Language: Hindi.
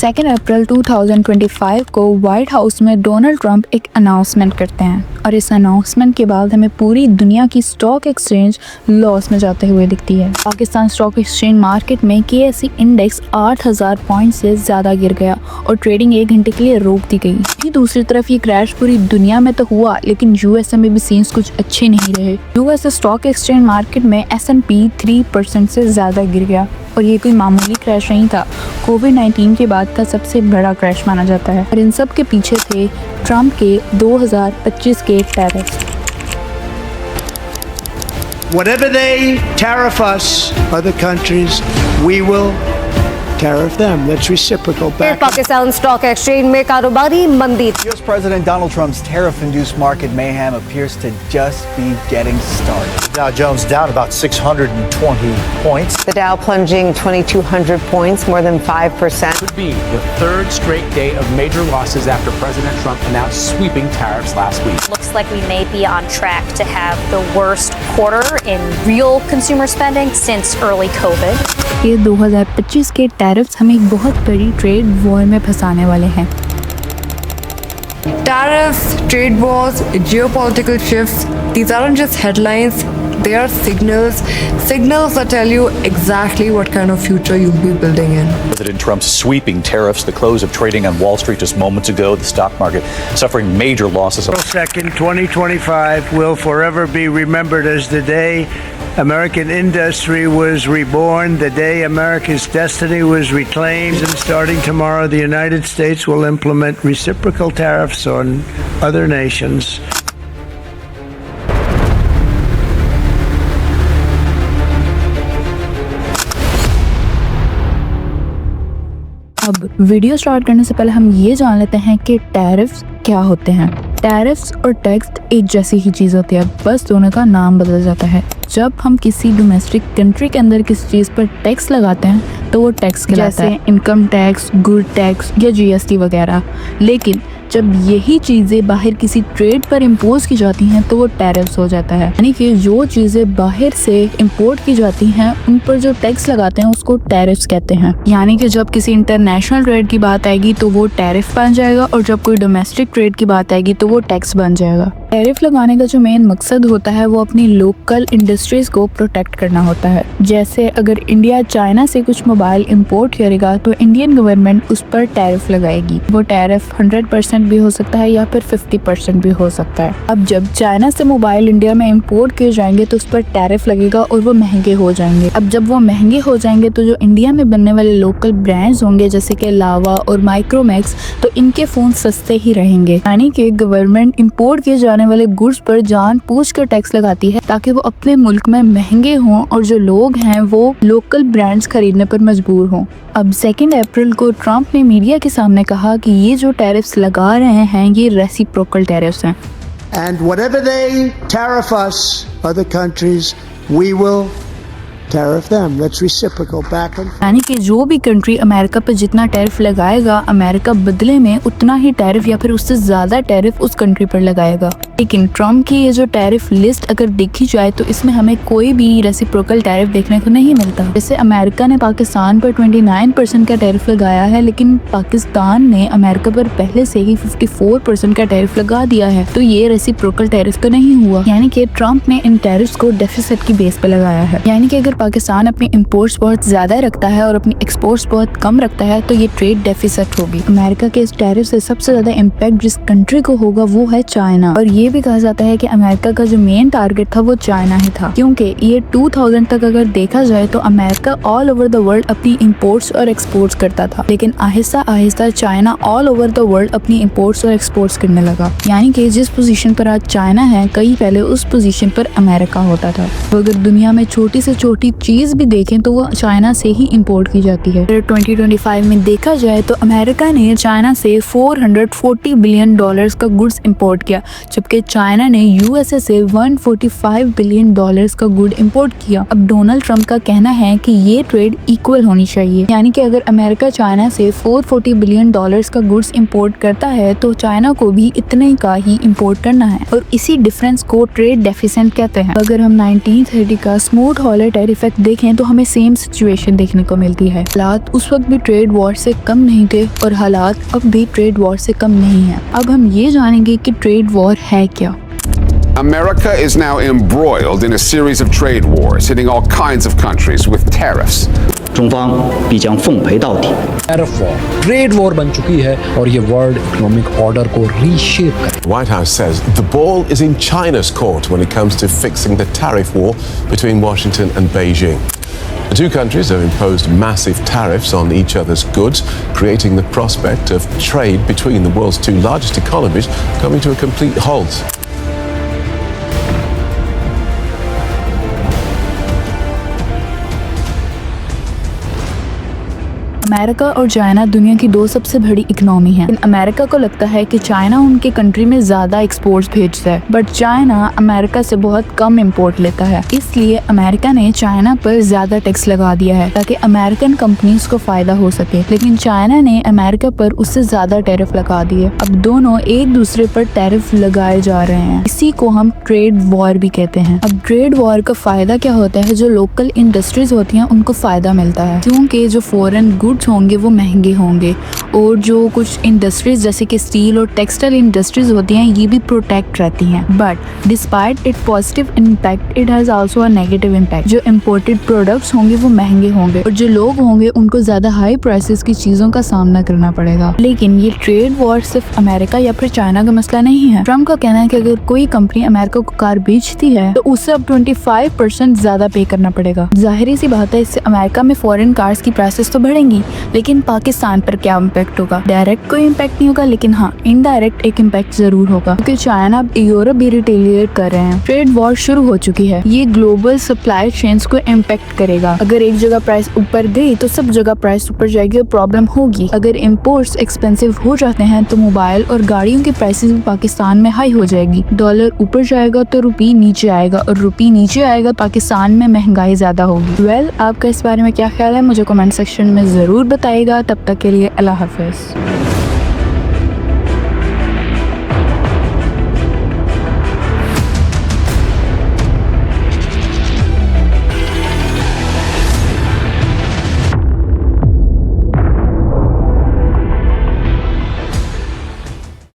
2 अप्रैल 2025 को व्हाइट हाउस में डोनाल्ड ट्रंप एक अनाउंसमेंट करते हैं और इस अनाउंसमेंट के बाद हमें पूरी दुनिया की स्टॉक एक्सचेंज लॉस में जाते हुए दिखती है। पाकिस्तान स्टॉक एक्सचेंज मार्केट में KSE इंडेक्स 8000 पॉइंट से ज़्यादा गिर गया और ट्रेडिंग 1 घंटे के लिए रोक दी गई। दूसरी तरफ ये क्रैश पूरी दुनिया में तो हुआ, लेकिन USA में भी सीन्स कुछ अच्छे नहीं रहे। US स्टॉक एक्सचेंज मार्केट में S&P 3% से ज़्यादा गिर गया और ये कोई मामूली क्रैश नहीं था। कोविड-19 के बाद का सबसे बड़ा क्रैश माना जाता है और इन सब के पीछे थे ट्रंप के 2025 के tariff. Whatever they tariff us, other countries, we will tariff them. That's reciprocal back. Pakistan Stock Exchange में कारोबारी मंदी। US President Donald Trump's tariff-induced market mayhem appears to just be getting started. Dow Jones down about 620 points. The Dow plunging 2,200 points, more than 5%. Could be the third straight day of major losses after President Trump announced sweeping tariffs last week. Looks like we may be on track to have the worst quarter in real consumer spending since early COVID. ये 2025 के टैरिफ्स हमें एक बहुत बड़ी ट्रेड वॉर में फंसाने वाले हैं। Tariffs, trade wars, geopolitical shifts, these aren't just headlines, they are signals that tell you exactly what kind of future you'll be building in. President Trump's sweeping tariffs, the close of trading on Wall Street just moments ago, the stock market suffering major losses. April 2nd, 2025 will forever be remembered as the day American industry was reborn, the day America's destiny was reclaimed. And starting tomorrow, the United States will implement reciprocal tariffs on other nations. अब वीडियो स्टार्ट करने से पहले हम ये जान लेते हैं कि टैरिफ्स क्या होते हैं। टैरिफ्स और टैक्स एक जैसी ही चीज़ होती है, बस दोनों का नाम बदल जाता है। जब हम किसी डोमेस्टिक कंट्री के अंदर किसी चीज़ पर टैक्स लगाते हैं तो वो टैक्स कहलाता है, इनकम टैक्स, गुड टैक्स या GST वगैरह। लेकिन जब यही चीज़ें बाहर किसी ट्रेड पर इम्पोज की जाती हैं तो वो टैरिफ्स हो जाता है। यानी कि जो चीज़ें बाहर से इंपोर्ट की जाती हैं उन पर जो टैक्स लगाते हैं उसको टैरिफ्स कहते हैं। यानी कि जब किसी इंटरनेशनल ट्रेड की बात आएगी तो वो टैरिफ बन जाएगा और जब कोई डोमेस्टिक ट्रेड की बात आएगी तो वो टैक्स बन जाएगा। टैरिफ लगाने का जो मेन मकसद होता है वो अपनी लोकल इंडस्ट्रीज को प्रोटेक्ट करना होता है। जैसे अगर इंडिया चाइना से कुछ मोबाइल इंपोर्ट करेगा तो इंडियन गवर्नमेंट उस पर टैरिफ लगाएगी। वो टैरिफ 100% भी हो सकता है या फिर 50% भी हो सकता है। अब जब चाइना से मोबाइल इंडिया में इंपोर्ट किए जाएंगे तो उस पर टैरिफ लगेगा और वो महंगे हो जाएंगे। अब जब वो महंगे हो जाएंगे तो जो इंडिया में बनने वाले लोकल ब्रांड्स होंगे जैसे कि लावा और माइक्रोमैक्स, तो इनके फोन सस्ते ही रहेंगे। यानी कि गवर्नमेंट इंपोर्ट किए जाने वाले गुड्स पर जानबूझकर टैक्स लगाती है ताकि वो अपने मुल्क में महंगे हों और जो लोग हैं वो लोकल ब्रांड्स खरीदने पर मजबूर हों। अब 2 अप्रैल को ट्रंप ने मीडिया के सामने कहा कि ये जो टैरिफ्स लगा रहे हैं ये रेसिप्रोकल टैरिफ्स हैं। And whatever they tariff us, other countries, we will tariff them. That's reciprocal back and forth. यानी कि जो भी कंट्री अमेरिका पर जितना टैरिफ लगाएगा, अमेरिका बदले में उतना ही टैरिफ या फिर उससे ज्यादा टैरिफ उस कंट्री पर लगाएगा। लेकिन ट्रंप की ये जो टैरिफ लिस्ट अगर देखी जाए तो इसमें हमें कोई भी रेसिप्रोकल टैरिफ देखने को नहीं मिलता। जैसे अमेरिका ने पाकिस्तान पर 29% का टैरिफ लगाया है, लेकिन पाकिस्तान ने अमेरिका पर पहले से ही 54% का टैरिफ लगा दिया है, तो ये रेसिप्रोकल टैरिफ तो नहीं हुआ। यानी कि ट्रंप ने इन टैरिफ्स को डेफिसिट की बेस पर लगाया है। यानी कि अगर पाकिस्तान अपनी इंपोर्ट्स बहुत ज्यादा रखता है और अपनी एक्सपोर्ट्स बहुत कम रखता है तो ये ट्रेड डेफिसिट होगी। अमेरिका के इस टैरिफ से सबसे ज्यादा इम्पैक्ट जिस कंट्री को होगा वो है चाइना। और ये भी कहा जाता है कि अमेरिका का जो मेन टारगेट था वो चाइना ही था, क्योंकि ये 2000 तक अगर देखा जाए तो America all over the world अपनी इंपोर्ट्स और एक्सपोर्ट्स करता था, लेकिन Aahista Aahista China all over the world अपनी इंपोर्ट्स और एक्सपोर्ट्स करने लगा। यानी कि जिस पोजीशन पर आज चाइना है कहीं पहले उस पोजीशन पर अमेरिका होता था। तो अगर दुनिया में छोटी से छोटी चीज भी देखें तो वो चाइना से ही इंपोर्ट की जाती है। 2025 में देखा जाए तो अमेरिका ने चाइना से $440 बिलियन का गुड्स इंपोर्ट किया, जबकि पहले चाइना ने यूएसए से 145 बिलियन डॉलर्स का गुड इंपोर्ट किया। अब डोनाल्ड ट्रंप का कहना है कि ये ट्रेड इक्वल होनी चाहिए, यानी कि अगर अमेरिका चाइना से 440 बिलियन डॉलर्स का गुड्स इंपोर्ट करता है तो चाइना को भी इतने का ही इंपोर्ट करना है, और इसी डिफरेंस को ट्रेड डेफिसिट कहते हैं। अगर हम 1930 का स्मूथ हॉलर टैरिफ एक्ट देखें तो हमें सेम सिचुएशन देखने को मिलती है। हालात उस वक्त भी ट्रेड वॉर से कम नहीं थे और हालात अब भी ट्रेड वॉर से कम नहीं है। अब हम ये जानेंगे कि ट्रेड वॉर है क्या। America is now embroiled in a series of trade wars, hitting all kinds of countries with tariffs. 中方必将奉陪到底。 tariff war trade war बन चुकी है और ये वर्ल्ड इकोनॉमिक ऑर्डर को रीशेप करेगा। White House says the ball is in China's court when it comes to fixing the tariff war between Washington and Beijing. The two countries have imposed massive tariffs on each other's goods, creating the prospect of trade between the world's two largest economies coming to a complete halt. America और चाइना दुनिया की दो सबसे बड़ी इकोनॉमी है। अमेरिका को लगता है कि चाइना उनके कंट्री में ज्यादा एक्सपोर्ट्स भेजता है, बट चाइना अमेरिका से बहुत कम इंपोर्ट लेता है। इसलिए अमेरिका ने चाइना पर ज्यादा टैक्स लगा दिया है ताकि अमेरिकन कंपनीज को फायदा हो सके, लेकिन चाइना ने अमेरिका पर उससे ज्यादा टैरिफ लगा दिए। अब दोनों एक दूसरे पर टैरिफ लगाए जा रहे हैं। इसी को हम ट्रेड वॉर भी कहते हैं। अब ट्रेड वॉर का फायदा क्या होता है? जो लोकल इंडस्ट्रीज होती हैं उनको फायदा मिलता है, क्योंकि जो फॉरेन गुड्स होंगे वो महंगे होंगे, और जो कुछ इंडस्ट्रीज जैसे कि स्टील और टेक्सटाइल इंडस्ट्रीज होती हैं ये भी प्रोटेक्ट रहती हैं। But despite it positive impact it has also a negative impact. जो इम्पोर्टेड प्रोडक्ट्स होंगे वो महंगे होंगे और जो लोग होंगे उनको ज्यादा हाई प्राइसेस की चीजों का सामना करना पड़ेगा। लेकिन ये ट्रेड वॉर सिर्फ अमेरिका या फिर चाइना का मसला नहीं है। ट्रम्प का कहना है कि अगर कोई कंपनी अमेरिका को कार बेचती है तो उसे अब 25% ज्यादा पे करना पड़ेगा। जाहिर सी बात है, इससे अमेरिका में फॉरेन कार्स की प्राइसेस तो बढ़ेंगी, लेकिन पाकिस्तान पर क्या इम्पैक्ट होगा? डायरेक्ट कोई इम्पैक्ट नहीं होगा, लेकिन हाँ इनडायरेक्ट एक इम्पैक्ट जरूर होगा, क्योंकि चाइना यूरोप भी रिटेलिएट कर रहे हैं। ट्रेड वॉर शुरू हो चुकी है। ये ग्लोबल सप्लाई चेन्स को इम्पैक्ट करेगा। अगर एक जगह प्राइस ऊपर गई तो सब जगह प्राइस ऊपर जाएगी और प्रॉब्लम होगी। अगर इम्पोर्ट्स एक्सपेंसिव हो जाते हैं तो मोबाइल और गाड़ियों की प्राइसेस भी पाकिस्तान में हाई हो जाएगी। डॉलर ऊपर जाएगा तो रुपी नीचे आएगा, और रुपी नीचे आएगा तो पाकिस्तान में महंगाई ज्यादा होगी। वेल, आपका इस बारे में क्या ख्याल है? मुझे कमेंट सेक्शन में जरूर बताइएगा। तब तक के लिए अल्लाह हाफिज।